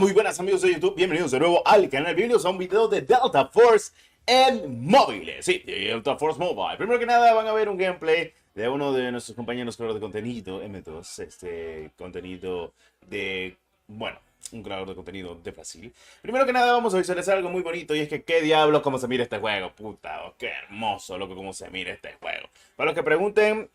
Muy buenas amigos de YouTube, bienvenidos de nuevo al canal. Bienvenidos a un video de Delta Force en móviles. Sí, Delta Force Mobile. Primero que nada van a ver un gameplay de uno de nuestros compañeros creadores de contenido, M2, contenido de, bueno, un creador de contenido de Brasil. Primero que nada vamos a visualizar algo muy bonito y es que qué diablos cómo se mira este juego, puta, qué hermoso loco cómo se mira este juego. Para los que pregunten,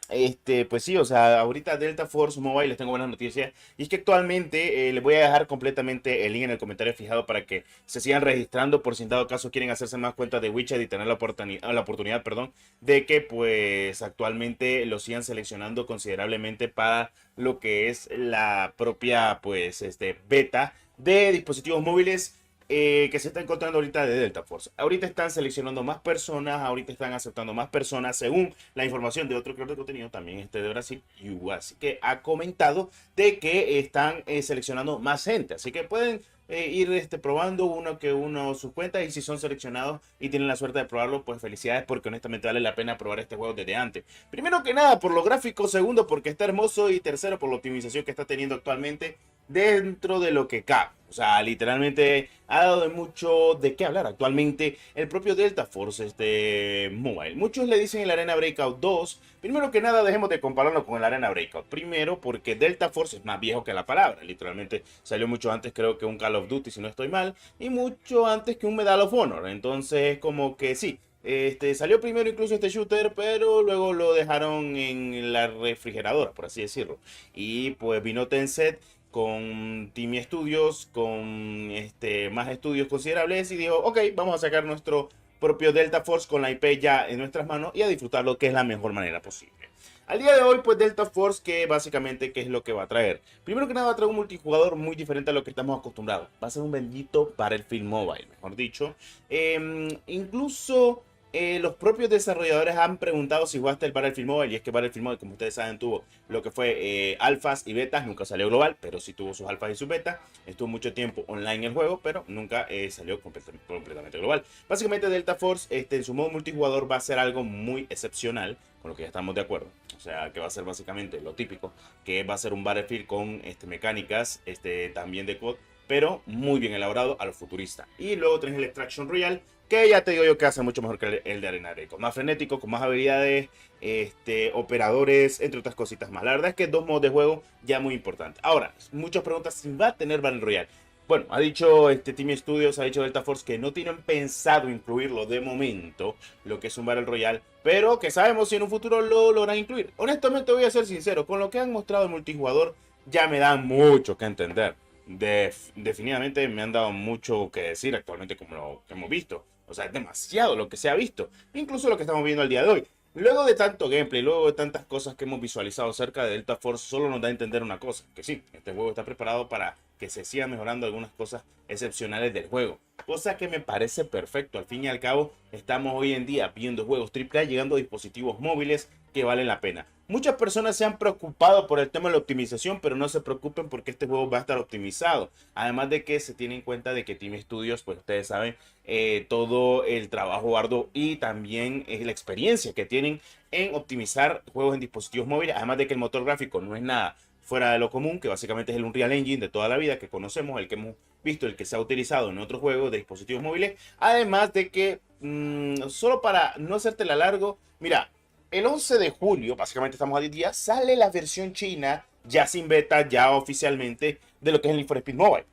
pues sí, o sea, ahorita Delta Force Mobile les tengo buenas noticias y es que actualmente les voy a dejar completamente el link en el comentario fijado para que se sigan registrando por si en dado caso quieren hacerse más cuentas de Widget y tener la oportunidad, perdón, de que pues actualmente lo sigan seleccionando considerablemente para lo que es la propia pues beta de dispositivos móviles que se está encontrando ahorita de Delta Force. Ahorita están seleccionando más personas, ahorita están aceptando más personas según la información de otro creador de contenido, también de Brasil, Yu, así que ha comentado de que están seleccionando más gente, así que pueden ir probando uno sus cuentas y si son seleccionados y tienen la suerte de probarlo, pues felicidades porque honestamente vale la pena probar este juego desde antes. Primero que nada por lo gráfico, segundo porque está hermoso y tercero por la optimización que está teniendo actualmente dentro de lo que cabe. O sea, literalmente ha dado de mucho de qué hablar actualmente el propio Delta Force Mobile. Muchos le dicen el Arena Breakout 2. Primero que nada, dejemos de compararlo con el Arena Breakout. Primero, porque Delta Force es más viejo que la palabra. Literalmente salió mucho antes, creo que un Call of Duty, si no estoy mal. Y mucho antes que un Medal of Honor. Entonces, como que sí. Salió primero incluso este shooter, pero luego lo dejaron en la refrigeradora, por así decirlo. Y pues vino Tencent con Team Studios, con más estudios considerables y dijo, ok, vamos a sacar nuestro propio Delta Force con la IP ya en nuestras manos y a disfrutarlo, que es la mejor manera posible. Al día de hoy, pues Delta Force, que básicamente, ¿qué es lo que va a traer? Primero que nada, va a traer un multijugador muy diferente a lo que estamos acostumbrados. Va a ser un bendito Battlefield Mobile, mejor dicho. Incluso los propios desarrolladores han preguntado si jugaste el Battlefield Mobile. Y es que Battlefield Mobile, como ustedes saben, tuvo lo que fue alfas y betas. Nunca salió global, pero sí tuvo sus alfas y sus betas. Estuvo mucho tiempo online el juego, pero nunca salió completamente global. Básicamente Delta Force en su modo multijugador va a ser algo muy excepcional, con lo que ya estamos de acuerdo. O sea, que va a ser básicamente lo típico, que va a ser un Battlefield con mecánicas también de COD, pero muy bien elaborado a lo futurista. Y luego tenés el Extraction Royale, que ya te digo yo que hace mucho mejor que el de Arena Breakout. Más frenético, con más habilidades, operadores, entre otras cositas más. La verdad es que dos modos de juego ya muy importantes. Ahora, muchas preguntas si va a tener Battle Royale. Bueno, ha dicho Team Studios, ha dicho Delta Force que no tienen pensado incluirlo de momento, lo que es un Battle Royale, pero que sabemos si en un futuro lo logran incluir. Honestamente voy a ser sincero, con lo que han mostrado el multijugador ya me dan mucho que entender. Definitivamente me han dado mucho que decir actualmente como lo que hemos visto. O sea, es demasiado lo que se ha visto, incluso lo que estamos viendo al día de hoy. Luego de tanto gameplay, luego de tantas cosas que hemos visualizado acerca de Delta Force, solo nos da a entender una cosa, que sí, este juego está preparado para que se sigan mejorando algunas cosas excepcionales del juego. Cosa que me parece perfecto, al fin y al cabo estamos hoy en día viendo juegos AAA llegando a dispositivos móviles que valen la pena. Muchas personas se han preocupado por el tema de la optimización, pero no se preocupen porque este juego va a estar optimizado. Además de que se tiene en cuenta de que Team Studios, pues ustedes saben, todo el trabajo arduo y también la experiencia que tienen en optimizar juegos en dispositivos móviles. Además de que el motor gráfico no es nada fuera de lo común, que básicamente es el Unreal Engine de toda la vida que conocemos, el que hemos visto, el que se ha utilizado en otros juegos de dispositivos móviles. Además de que, solo para no hacértela largo, mira, el 11 de julio, básicamente estamos a 10 días, sale la versión china, ya sin beta, ya oficialmente, de lo que es el Need for Speed Mobile.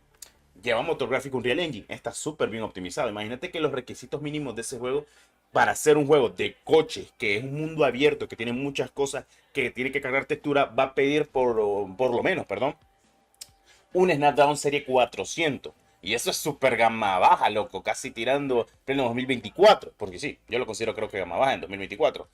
Lleva motor gráfico Unreal Engine, está súper bien optimizado. Imagínate que los requisitos mínimos de ese juego para hacer un juego de coches, que es un mundo abierto, que tiene muchas cosas, que tiene que cargar textura, va a pedir por lo menos, perdón, un Snapdragon Serie 400. Y eso es súper gama baja, loco, casi tirando pleno 2024. Porque sí, yo lo considero creo que gama baja en 2024.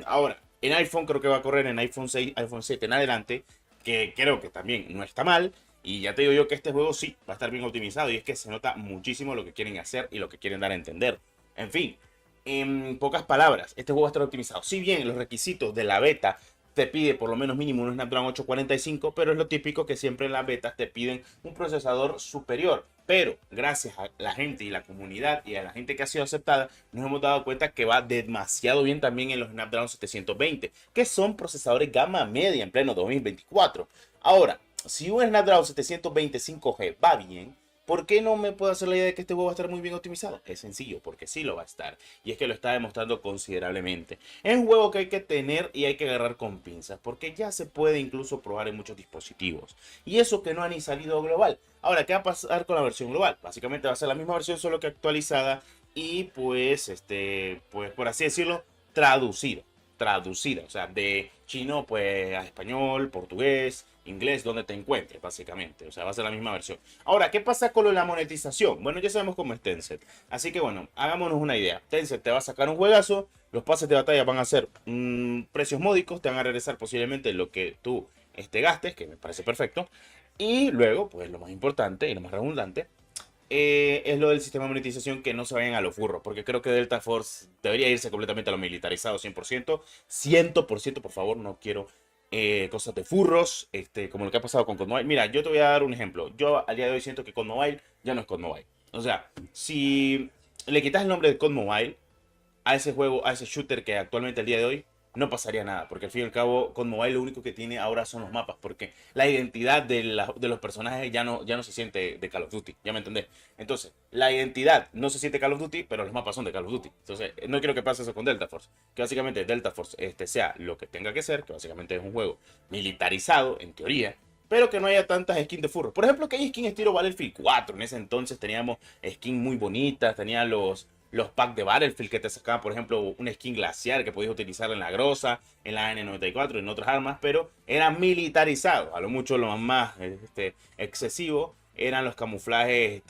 Ahora, en iPhone creo que va a correr en iPhone 6, iPhone 7 en adelante, que creo que también no está mal. Y ya te digo yo que este juego sí va a estar bien optimizado y es que se nota muchísimo lo que quieren hacer y lo que quieren dar a entender. En fin, en pocas palabras, este juego va a estar optimizado. Si bien los requisitos de la beta te pide por lo menos mínimo un Snapdragon 845, pero es lo típico que siempre en las betas te piden un procesador superior. Pero gracias a la gente y la comunidad y a la gente que ha sido aceptada, nos hemos dado cuenta que va demasiado bien también en los Snapdragon 720, que son procesadores gama media en pleno 2024. Ahora, si un Snapdragon 720 5G va bien, ¿por qué no me puedo hacer la idea de que este juego va a estar muy bien optimizado? Es sencillo, porque sí lo va a estar. Y es que lo está demostrando considerablemente. Es un juego que hay que tener y hay que agarrar con pinzas, porque ya se puede incluso probar en muchos dispositivos. Y eso que no ha ni salido global. Ahora, ¿qué va a pasar con la versión global? Básicamente va a ser la misma versión, solo que actualizada y pues, pues por así decirlo, traducida. Traducida, o sea, de chino pues a español, portugués, inglés, donde te encuentres, básicamente. O sea, va a ser la misma versión. Ahora, ¿qué pasa con lo de la monetización? Bueno, ya sabemos cómo es Tencent. Así que bueno, hagámonos una idea. Tencent te va a sacar un juegazo, los pases de batalla van a ser precios módicos, te van a regresar posiblemente lo que tú gastes, que me parece perfecto. Y luego, pues lo más importante y lo más redundante, es lo del sistema de monetización, que no se vayan a lo furro, porque creo que Delta Force debería irse completamente a lo militarizado 100%, 100%, por favor, no quiero cosas de furros, como lo que ha pasado con COD Mobile. Mira, yo te voy a dar un ejemplo. Yo al día de hoy siento que COD Mobile ya no es COD Mobile. O sea, si le quitas el nombre de COD Mobile a ese juego, a ese shooter que actualmente el día de hoy, no pasaría nada, porque al fin y al cabo con Mobile lo único que tiene ahora son los mapas, porque la identidad de los personajes ya no se siente de Call of Duty, ¿ya me entendés? Entonces, la identidad no se siente Call of Duty, pero los mapas son de Call of Duty. Entonces, no quiero que pase eso con Delta Force, que básicamente Delta Force sea lo que tenga que ser, que básicamente es un juego militarizado, en teoría, pero que no haya tantas skins de furro. Por ejemplo, que hay skins estilo Battlefield 4. En ese entonces teníamos skins muy bonitas, tenía los packs de Battlefield que te sacaban, por ejemplo, un skin glaciar que podías utilizar en la Grosa, en la N94 y en otras armas, pero era militarizado. A lo mucho lo más excesivo eran los camuflajes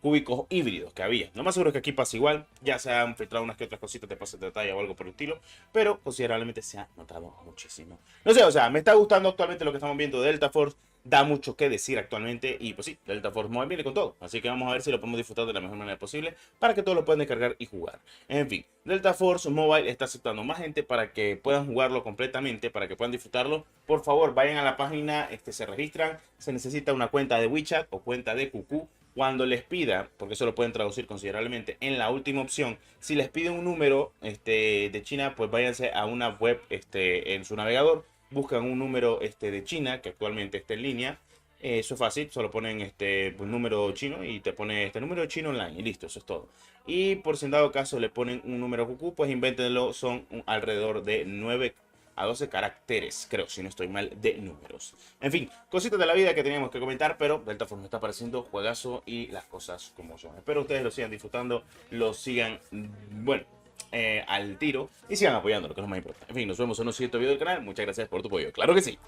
cúbicos híbridos que había. Lo más seguro es que aquí pasa igual, ya se han filtrado unas que otras cositas de pases de detalle o algo por el estilo, pero considerablemente se ha notado muchísimo. No sé, o sea, me está gustando actualmente lo que estamos viendo de Delta Force. Da mucho que decir actualmente y pues sí, Delta Force Mobile viene con todo, así que vamos a ver si lo podemos disfrutar de la mejor manera posible para que todos lo puedan descargar y jugar. En fin, Delta Force Mobile está aceptando más gente para que puedan jugarlo completamente, para que puedan disfrutarlo. Por favor, vayan a la página, se registran, se necesita una cuenta de WeChat o cuenta de QQ. Cuando les pida, porque eso lo pueden traducir considerablemente, en la última opción, si les pide un número de China, pues váyanse a una web en su navegador, buscan un número de China que actualmente está en línea. Eso es fácil, solo ponen un número chino y te pone este número chino online y listo, eso es todo. Y por si en dado caso le ponen un número QQ, pues invéntenlo, son alrededor de 9 a 12 caracteres, creo, si no estoy mal, de números. En fin, cositas de la vida que teníamos que comentar, pero Delta Force me está pareciendo juegazo y las cosas como son. Espero ustedes lo sigan disfrutando, lo sigan, bueno, al tiro y sigan apoyando, lo que es lo más importante. En fin, nos vemos en un siguiente video del canal. Muchas gracias por tu apoyo. Claro que sí.